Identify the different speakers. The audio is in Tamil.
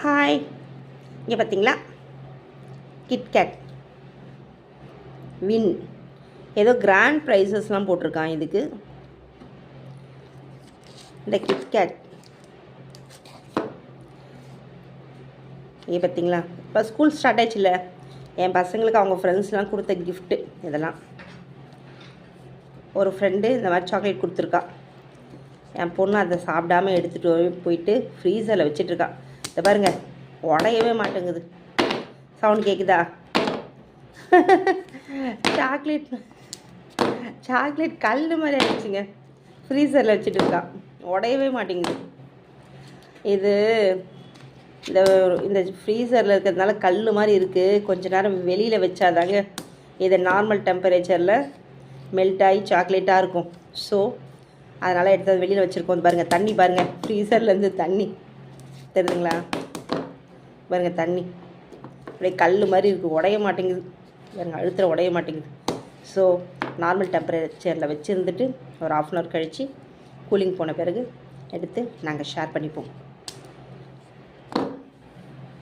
Speaker 1: ஹாய், இங்கே பார்த்தீங்களா? கிட்கேட் வின் ஏதோ கிராண்ட் ப்ரைஸஸ்லாம் போட்டிருக்கான் இதுக்கு. இந்த கிட்கேட் இங்கே பார்த்தீங்களா? இப்போ ஸ்கூல் ஸ்டார்ட் ஆச்சுல்ல, என் பசங்களுக்கு அவங்க ஃப்ரெண்ட்ஸ்லாம் கொடுத்த கிஃப்ட்டு இதெல்லாம். ஒரு ஃப்ரெண்டு இந்த மாதிரி சாக்லேட் கொடுத்துருக்கா. என் பொண்ணு அதை சாப்பிடாமல் எடுத்துகிட்டு போயிட்டு ஃப்ரீசரில் வச்சிட்ருக்கா. இதை பாருங்கள், உடையவே மாட்டேங்குது. சவுண்ட் கேட்குதா? சாக்லேட் கல் மாதிரி ஆயிடுச்சுங்க. ஃப்ரீசரில் வச்சுட்டு இருக்கா, உடையவே மாட்டேங்குது. இது இந்த ஃப்ரீசரில் இருக்கிறதுனால கல் மாதிரி இருக்குது. கொஞ்ச நேரம் வெளியில் வச்சாதாங்க இது நார்மல் டெம்பரேச்சரில் மெல்ட் ஆகி சாக்லேட்டாக இருக்கும். ஸோ அதனால் எடுத்து வெளியில் வச்சுருக்கோம். பாருங்கள், தண்ணி பாருங்கள், ஃப்ரீசர்லேருந்து தண்ணி தெரியுதுங்களா? பாருங்கள், தண்ணி அப்படியே கல் மாதிரி இருக்குது, உடைய மாட்டேங்குது. பாருங்கள், அழுத்துற உடைய மாட்டேங்குது. ஸோ நார்மல் டெம்பரேச்சரில் வச்சுருந்துட்டு ஒரு 1/2 அன் ஹவர் கழித்து கூலிங் போன பிறகு எடுத்து நாங்கள் ஷேர் பண்ணிப்போம்.